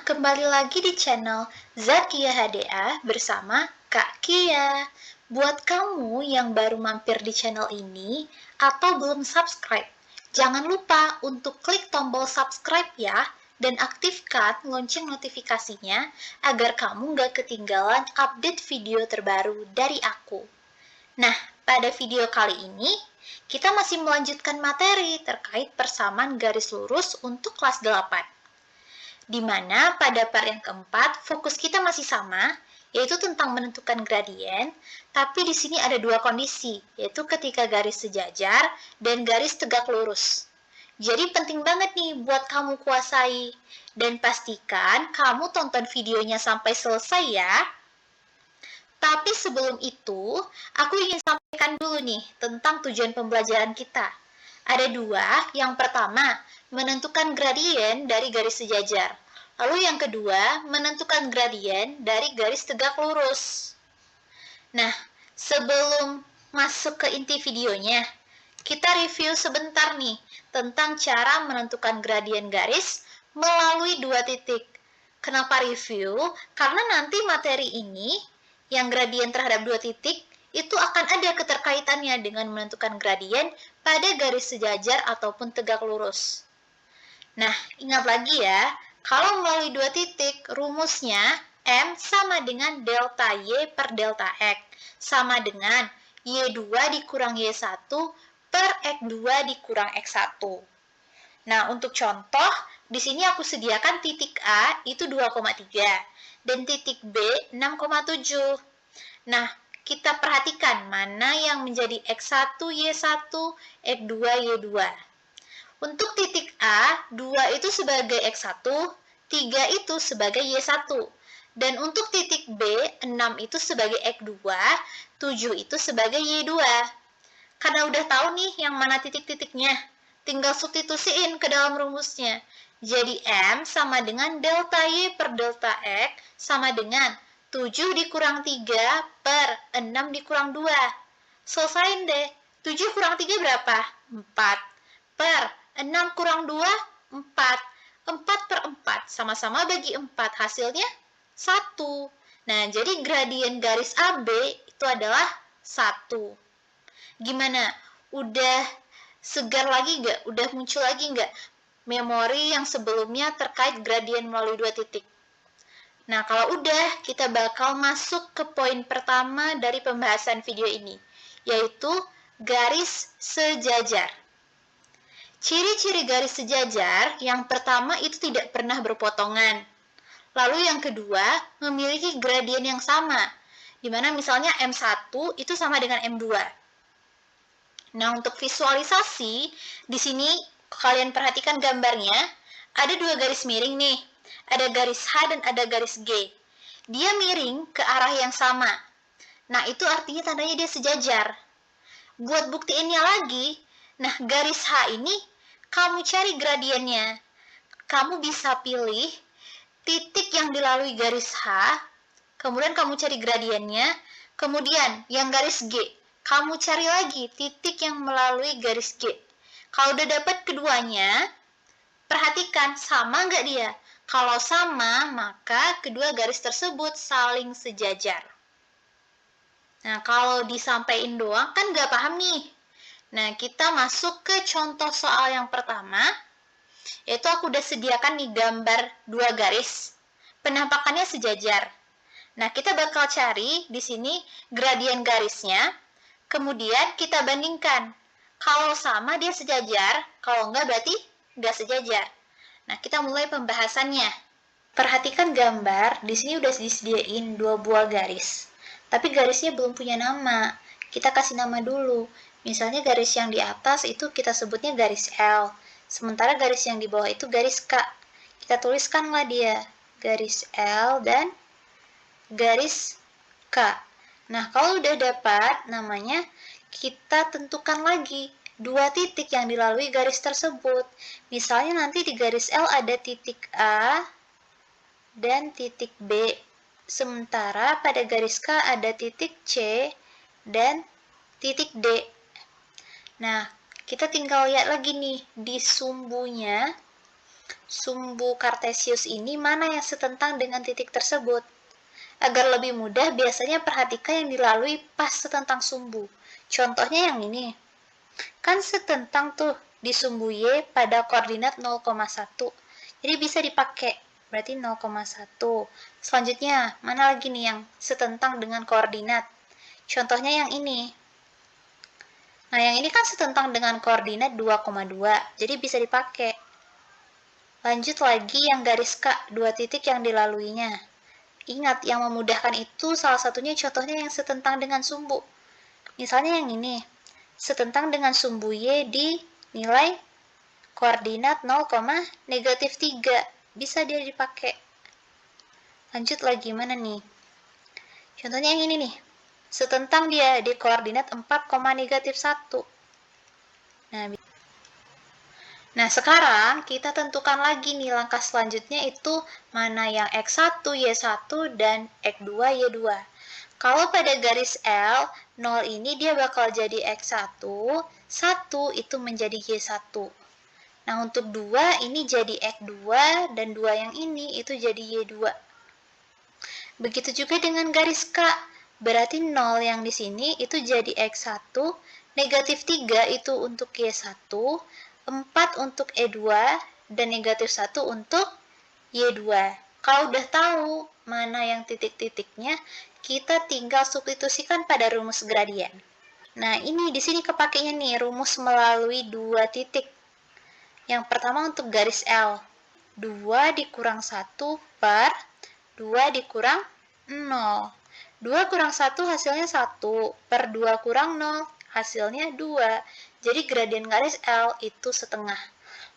kembali lagi di channel Zakia HDA bersama Kak Kia. Buat kamu yang baru mampir di channel ini atau belum subscribe, jangan lupa untuk klik tombol subscribe ya, dan aktifkan lonceng notifikasinya agar kamu gak ketinggalan update video terbaru dari aku. Nah, pada video kali ini, kita masih melanjutkan materi terkait persamaan garis lurus untuk kelas 8. Di mana pada part yang keempat, fokus kita masih sama, yaitu tentang menentukan gradien, tapi di sini ada dua kondisi, yaitu ketika garis sejajar dan garis tegak lurus. Jadi penting banget nih buat kamu kuasai, dan pastikan kamu tonton videonya sampai selesai ya. Tapi sebelum itu, aku ingin sampaikan dulu nih tentang tujuan pembelajaran kita. Ada dua, yang pertama, menentukan gradien dari garis sejajar. Lalu yang kedua, menentukan gradien dari garis tegak lurus. Nah, sebelum masuk ke inti videonya, kita review sebentar nih tentang cara menentukan gradien garis melalui dua titik. Kenapa review? Karena nanti materi ini, yang gradien terhadap dua titik, itu akan ada keterkaitannya dengan menentukan gradien pada garis sejajar ataupun tegak lurus. Nah, ingat lagi ya, kalau melalui dua titik, rumusnya M sama dengan delta Y per delta X, sama dengan Y2 dikurang Y1 per X2 dikurang X1. Nah, untuk contoh, di sini aku sediakan titik A itu 2,3 dan titik B 6,7. Nah, kita perhatikan mana yang menjadi X1 Y1, X2 Y2. Untuk titik A, 2 itu sebagai X1, 3 itu sebagai Y1. Dan untuk titik B, 6 itu sebagai X2, 7 itu sebagai Y2. Karena udah tahu nih yang mana titik-titiknya, tinggal substitusiin ke dalam rumusnya. Jadi M sama dengan delta Y per delta X sama dengan 7 dikurang 3 per 6 dikurang 2. Selesain deh. 7 kurang 3 berapa? 4. Per 6 kurang 2, 4. 4 per 4. Sama-sama bagi 4. Hasilnya 1. Nah, jadi gradien garis AB itu adalah 1. Gimana? Udah segar lagi nggak? Udah muncul lagi nggak memori yang sebelumnya terkait gradien melalui dua titik? Nah, kalau udah, kita bakal masuk ke poin pertama dari pembahasan video ini, yaitu garis sejajar. Ciri-ciri garis sejajar, yang pertama itu tidak pernah berpotongan. Lalu yang kedua, memiliki gradien yang sama, di mana misalnya M1 itu sama dengan M2. Nah, untuk visualisasi, di sini kalian perhatikan gambarnya, ada dua garis miring nih. Ada garis H dan ada garis G. Dia miring ke arah yang sama. Nah, itu artinya tandanya dia sejajar. Buat buktiinnya lagi, nah garis H ini kamu cari gradiennya. Kamu bisa pilih titik yang dilalui garis H, kemudian kamu cari gradiennya, kemudian yang garis G, kamu cari lagi titik yang melalui garis G. Kalau udah dapat keduanya, perhatikan sama nggak dia? Kalau sama, maka kedua garis tersebut saling sejajar. Nah, kalau disampaikan doang kan nggak paham nih. Nah, kita masuk ke contoh soal yang pertama, yaitu aku udah sediakan nih gambar dua garis. Penampakannya sejajar. Nah, kita bakal cari di sini gradien garisnya, kemudian kita bandingkan. Kalau sama dia sejajar, kalau enggak berarti nggak sejajar. Nah, kita mulai pembahasannya. Perhatikan gambar, di sini udah disediain dua buah garis. Tapi garisnya belum punya nama. Kita kasih nama dulu. Misalnya garis yang di atas itu kita sebutnya garis L. Sementara garis yang di bawah itu garis K. Kita tuliskanlah dia. Garis L dan garis K. Nah, kalau udah dapat namanya, kita tentukan lagi dua titik yang dilalui garis tersebut. Misalnya nanti di garis L ada titik A dan titik B. Sementara pada garis K ada titik C dan titik D. Nah, kita tinggal lihat lagi nih di sumbunya. sumbu kartesius ini mana yang setentang dengan titik tersebut. Agar lebih mudah, biasanya perhatikan yang dilalui pas setentang sumbu. Contohnya yang ini. Kan setentang tuh di sumbu Y pada koordinat 0,1. Jadi bisa dipakai. Berarti 0,1. Selanjutnya, mana lagi nih yang setentang dengan koordinat? Contohnya yang ini. Nah, yang ini kan setentang dengan koordinat 2,2. Jadi bisa dipakai. Lanjut lagi yang garis K, 2 titik yang dilaluinya. Ingat, yang memudahkan itu salah satunya contohnya yang setentang dengan sumbu. Misalnya yang ini, setentang dengan sumbu Y di nilai koordinat 0,-3. Bisa dia dipakai. Lanjut lagi, mana nih? Contohnya yang ini nih. Setentang dia di koordinat 4,-1. Nah, sekarang kita tentukan lagi nih langkah selanjutnya itu mana yang X1, Y1, dan X2, Y2. Kalau pada garis L, 0 ini dia bakal jadi X1, 1 itu menjadi Y1. Nah, untuk 2 ini jadi X2, dan 2 yang ini itu jadi Y2. Begitu juga dengan garis K, berarti 0 yang di sini itu jadi X1, negatif 3 itu untuk Y1, 4 untuk E2, dan negatif 1 untuk Y2. Kalau udah tahu mana yang titik-titiknya, kita tinggal substitusikan pada rumus gradien. Nah, ini di sini kepakainya nih, rumus melalui 2 titik. Yang pertama untuk garis L, 2 dikurang 1 per 2 dikurang 0. 2 kurang 1 hasilnya 1, per 2 kurang 0 hasilnya 2. Jadi gradien garis L itu setengah.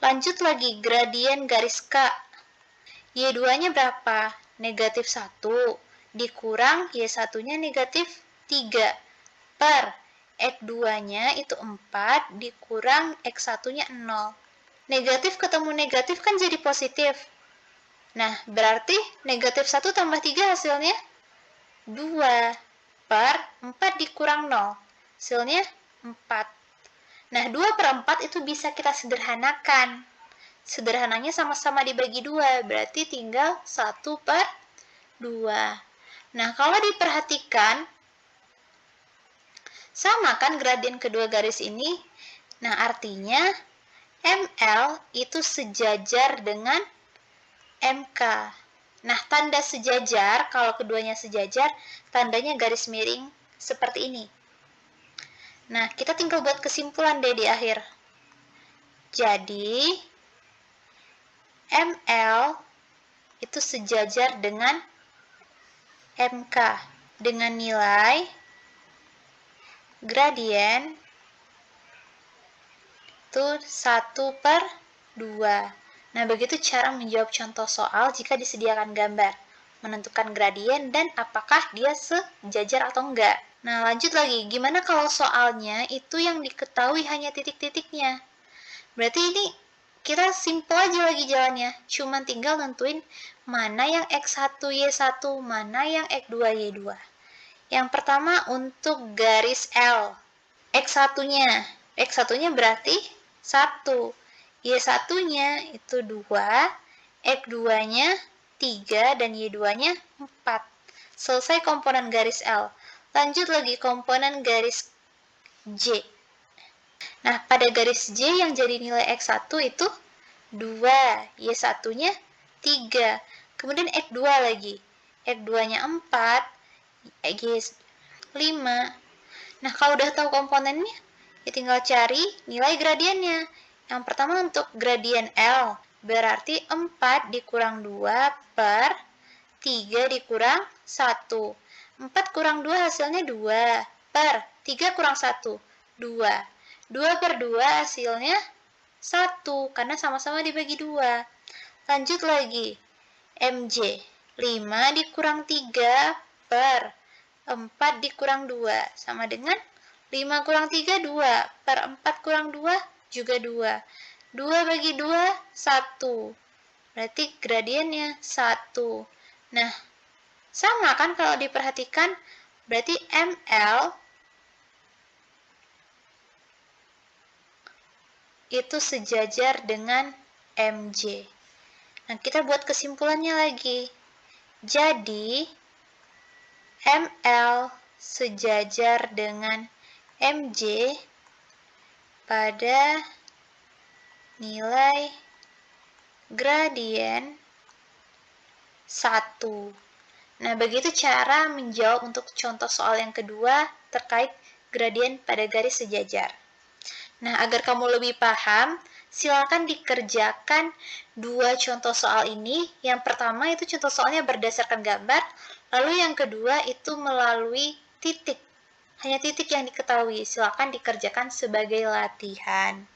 Lanjut lagi gradien garis K. Y2-nya berapa? Negatif 1 dikurang Y1-nya negatif 3 per X2-nya itu 4 dikurang X1-nya 0. Negatif ketemu negatif kan jadi positif. Nah, berarti negatif 1 tambah 3 hasilnya 2 per 4 dikurang 0. Hasilnya 4. Nah, 2 per 4 itu bisa kita sederhanakan. Sederhananya sama-sama dibagi 2, berarti tinggal 1 per 2. Nah, kalau diperhatikan, sama kan gradien kedua garis ini? Nah, artinya ML itu sejajar dengan MK. Nah, tanda sejajar, kalau keduanya sejajar, tandanya garis miring seperti ini. Nah, kita tinggal buat kesimpulan deh di akhir. Jadi, ML itu sejajar dengan MK dengan nilai gradien itu 1 per 2. Nah, begitu cara menjawab contoh soal jika disediakan gambar. Menentukan gradien dan apakah dia sejajar atau enggak. Nah, lanjut lagi. Gimana kalau soalnya itu yang diketahui hanya titik-titiknya? Berarti ini kita simpel aja lagi jalannya. Cuman tinggal nentuin mana yang X1, Y1, mana yang X2, Y2. Yang pertama untuk garis L. X1-nya. X1-nya berarti 1. Y1-nya itu 2. X2-nya 3 dan Y2-nya 4. Selesai komponen garis L. Lanjut lagi komponen garis J. Nah, pada garis J yang jadi nilai X1 itu 2, Y1-nya 3. Kemudian X2 lagi. X2-nya 4, Y5. Nah, kalau udah tahu komponennya, ya tinggal cari nilai gradiennya. Yang pertama untuk gradien L, berarti 4 dikurang 2 per 3 dikurang 1. 4 kurang 2 hasilnya 2 per 3 kurang 1, 2. 2 per 2 hasilnya 1, karena sama-sama dibagi 2. Lanjut lagi, MJ, 5 dikurang 3 per 4 dikurang 2, sama dengan 5 kurang 3, 2, per 4 kurang 2, juga 2. 2 bagi 2, 1. Berarti gradiennya 1. Nah, sama kan kalau diperhatikan, berarti ML itu sejajar dengan MJ. Nah, kita buat kesimpulannya lagi. Jadi, ML sejajar dengan MJ pada nilai gradien 1. Nah, begitu cara menjawab untuk contoh soal yang kedua terkait gradien pada garis sejajar. Nah, agar kamu lebih paham, silakan dikerjakan dua contoh soal ini. Yang pertama itu contoh soalnya berdasarkan gambar, lalu yang kedua itu melalui titik. Hanya titik yang diketahui, silakan dikerjakan sebagai latihan.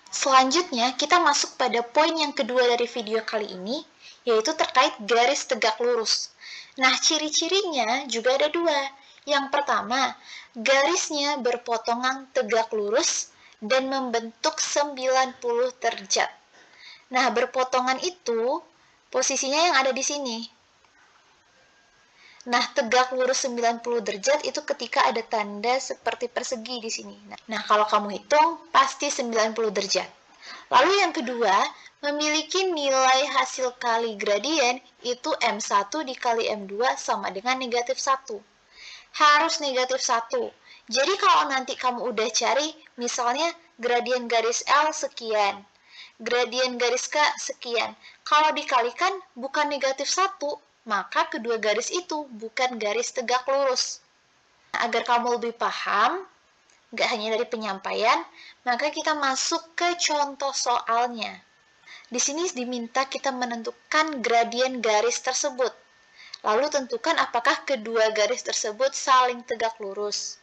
Selanjutnya, kita masuk pada poin yang kedua dari video kali ini, yaitu terkait garis tegak lurus. Nah, ciri-cirinya juga ada dua. Yang pertama, garisnya berpotongan tegak lurus dan membentuk 90 derajat. Nah, berpotongan itu posisinya yang ada di sini. Nah, tegak lurus 90 derajat itu ketika ada tanda seperti persegi di sini. Nah, kalau kamu hitung, pasti 90 derajat. Lalu yang kedua, memiliki nilai hasil kali gradien itu M1 dikali M2 sama dengan negatif 1. Harus negatif 1. Jadi kalau nanti kamu udah cari, misalnya gradien garis L sekian, gradien garis K sekian. Kalau dikalikan bukan negatif 1, maka kedua garis itu bukan garis tegak lurus. Nah, agar kamu lebih paham, nggak hanya dari penyampaian, maka kita masuk ke contoh soalnya. Di sini diminta kita menentukan gradien garis tersebut. Lalu tentukan apakah kedua garis tersebut saling tegak lurus.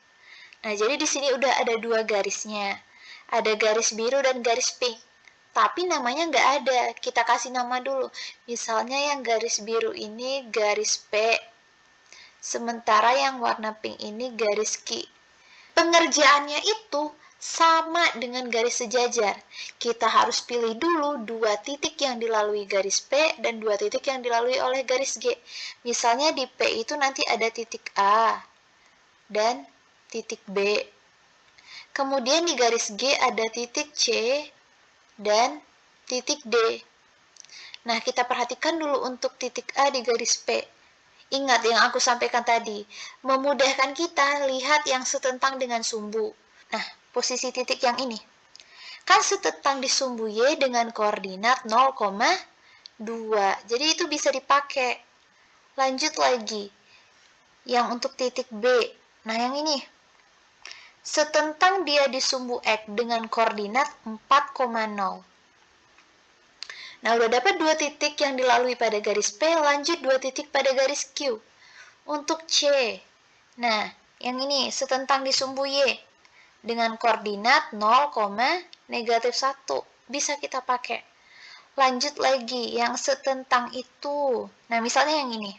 Nah, jadi di sini udah ada dua garisnya. Ada garis biru dan garis pink. Tapi namanya nggak ada, kita kasih nama dulu. Misalnya yang garis biru ini garis P, sementara yang warna pink ini garis Q. Pengerjaannya itu sama dengan garis sejajar. Kita harus pilih dulu dua titik yang dilalui garis P dan dua titik yang dilalui oleh garis G. Misalnya di P itu nanti ada titik A dan titik B. Kemudian di garis G ada titik C dan titik D. Nah, kita perhatikan dulu untuk titik A di garis P. Ingat yang aku sampaikan tadi, memudahkan kita lihat yang setentang dengan sumbu. Nah, posisi titik yang ini. Kan setentang di sumbu Y dengan koordinat 0,2. Jadi itu bisa dipakai. Lanjut lagi. Yang untuk titik B. Nah, yang ini. Setentang dia di sumbu X dengan koordinat 4,0. Nah, udah dapat dua titik yang dilalui pada garis P, lanjut dua titik pada garis Q. Untuk C, nah, yang ini setentang di sumbu Y dengan koordinat 0, negatif 1. Bisa kita pakai. Lanjut lagi, yang setentang itu. Nah, misalnya yang ini.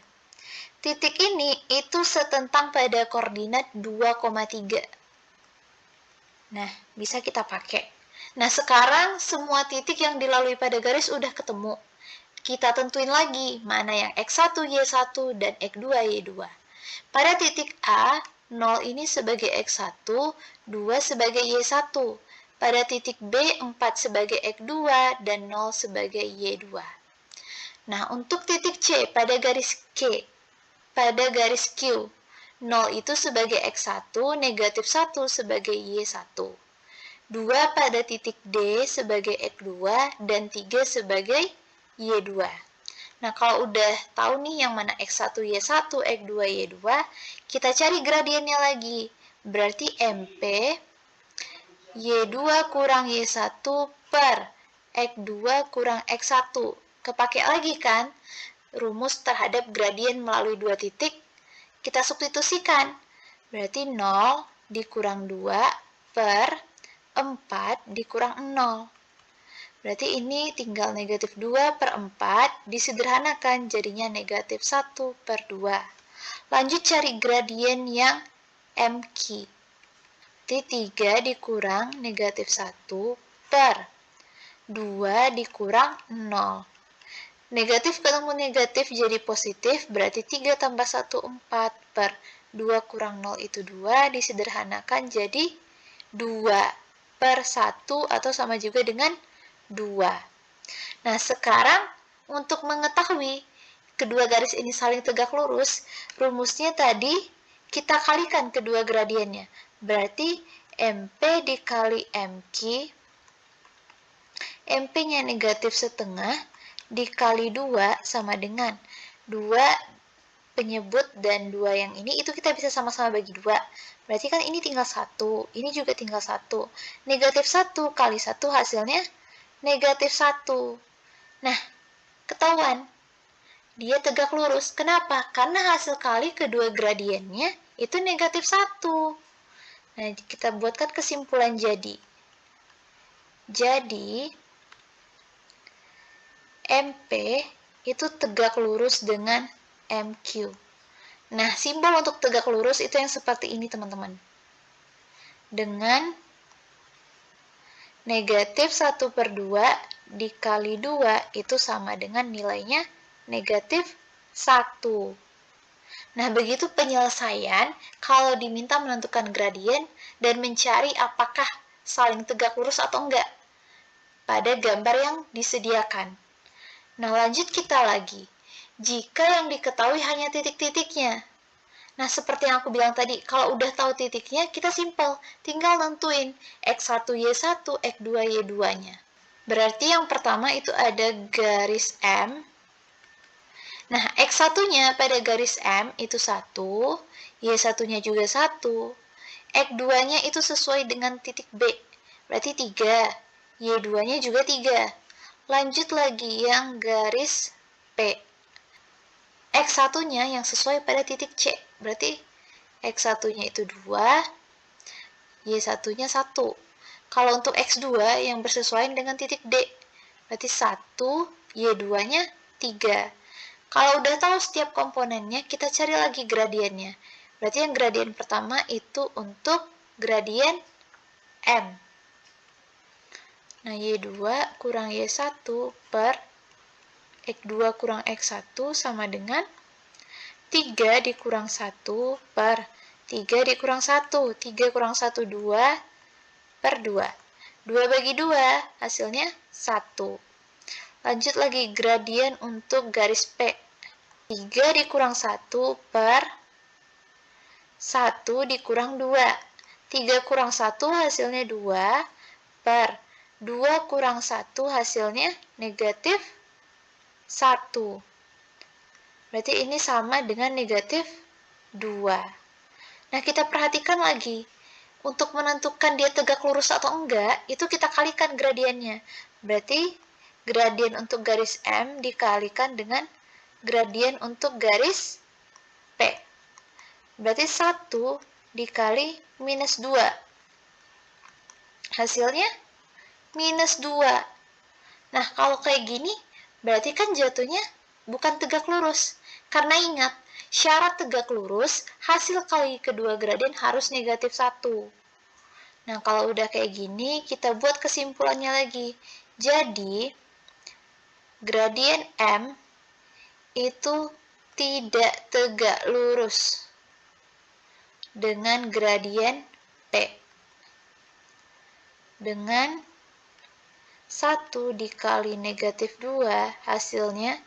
Titik ini itu setentang pada koordinat 2,3. Nah, bisa kita pakai. Nah, sekarang semua titik yang dilalui pada garis udah ketemu. Kita tentuin lagi mana yang X1, Y1, dan X2, Y2. Pada titik A, 0 ini sebagai X1, 2 sebagai Y1. Pada titik B, 4 sebagai X2, dan 0 sebagai Y2. Nah, untuk titik C pada garis Q, 0 itu sebagai X1, negatif 1 sebagai Y1. 2 pada titik D sebagai X2, dan 3 sebagai Y2. Nah, kalau udah tahu nih yang mana X1, Y1, X2, Y2, kita cari gradiennya lagi. Berarti MP Y2 kurang Y1 per X2 kurang X1. Kepake lagi kan? Rumus terhadap gradien melalui dua titik, kita substitusikan. Berarti 0 dikurang 2 per 4 dikurang 0. Berarti ini tinggal negatif 2 per 4, disederhanakan jadinya negatif 1 per 2. Lanjut cari gradien yang MQ. Berarti 3 dikurang negatif 1 per 2 dikurang 0. Negatif ketemu negatif jadi positif, berarti 3 tambah 1, 4 per 2 kurang 0 itu 2, disederhanakan jadi 2 per 1 atau sama juga dengan 2. Nah, sekarang untuk mengetahui kedua garis ini saling tegak lurus, rumusnya tadi kita kalikan kedua gradiennya. Berarti MP dikali MQ, MP-nya negatif setengah, dikali 2 sama dengan 2 penyebut dan 2 yang ini, itu kita bisa sama-sama bagi 2. Berarti kan ini tinggal 1, ini juga tinggal 1. Negatif 1 kali 1 hasilnya negatif 1. Nah, ketahuan. Dia tegak lurus. Kenapa? Karena hasil kali kedua gradiennya itu negatif 1. Nah, kita buatkan kesimpulan jadi. Jadi, MP itu tegak lurus dengan MQ. Nah, simbol untuk tegak lurus itu yang seperti ini, teman-teman. Dengan negatif 1/2 dikali 2 itu sama dengan nilainya negatif 1. Nah, begitu penyelesaian kalau diminta menentukan gradien dan mencari apakah saling tegak lurus atau enggak pada gambar yang disediakan. Nah, lanjut kita lagi. Jika yang diketahui hanya titik-titiknya. Nah, seperti yang aku bilang tadi, kalau udah tahu titiknya, kita simpel. Tinggal nentuin X1, Y1, X2, Y2-nya. Berarti yang pertama itu ada garis M. Nah, X1-nya pada garis M itu 1, Y1-nya juga 1. X2-nya itu sesuai dengan titik B, berarti 3. Y2-nya juga 3. Lanjut lagi yang garis P. X1-nya yang sesuai pada titik C, berarti X1-nya itu 2, Y1-nya 1. Kalau untuk X2 yang bersesuaian dengan titik D, berarti 1, Y2-nya 3. Kalau udah tahu setiap komponennya, kita cari lagi gradiennya. Berarti yang gradien pertama itu untuk gradien M. Nah, Y2 kurang Y1 per X2 kurang X1 sama dengan 3 dikurang 1 per 3 dikurang 1. 3 kurang 1, 2 per 2. 2 bagi 2, hasilnya 1. Lanjut lagi gradien untuk garis P. 3 dikurang 1 per 1 dikurang 2. 3 kurang 1 hasilnya 2 per 2 kurang 1 hasilnya negatif 1. Berarti ini sama dengan negatif 2. Nah, kita perhatikan lagi. Untuk menentukan dia tegak lurus atau enggak, itu kita kalikan gradiennya. Berarti gradien untuk garis M dikalikan dengan gradien untuk garis P. Berarti 1 dikali minus 2. Hasilnya minus 2. Nah, kalau kayak gini, berarti kan jatuhnya bukan tegak lurus. Karena ingat, syarat tegak lurus, hasil kali kedua gradien harus negatif 1. Nah, kalau udah kayak gini, kita buat kesimpulannya lagi. Jadi, gradien M itu tidak tegak lurus dengan gradien P. Dengan 1 dikali negatif 2, hasilnya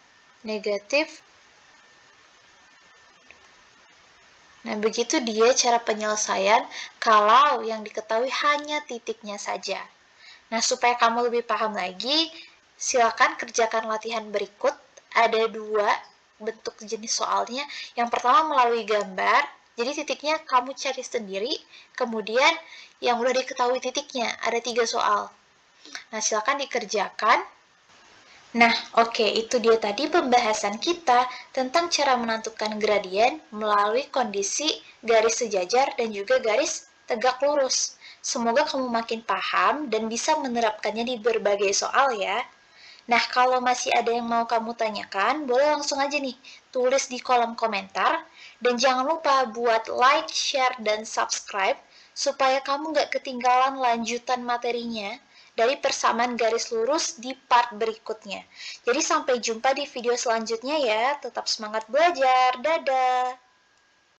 negatif. Nah, begitu dia cara penyelesaian kalau yang diketahui hanya titiknya saja. Nah, supaya kamu lebih paham lagi, silakan kerjakan latihan berikut. Ada 2 bentuk jenis soalnya. Yang pertama melalui gambar, jadi titiknya kamu cari sendiri. Kemudian yang udah diketahui titiknya, ada 3 soal. Nah, silakan dikerjakan. Nah, oke, itu dia tadi pembahasan kita tentang cara menentukan gradien melalui kondisi garis sejajar dan juga garis tegak lurus. Semoga kamu makin paham dan bisa menerapkannya di berbagai soal ya. Nah, kalau masih ada yang mau kamu tanyakan, boleh langsung aja nih, tulis di kolom komentar. Dan jangan lupa buat like, share, dan subscribe supaya kamu nggak ketinggalan lanjutan materinya dari persamaan garis lurus di part berikutnya. Jadi sampai jumpa di video selanjutnya ya, tetap semangat belajar, dadah!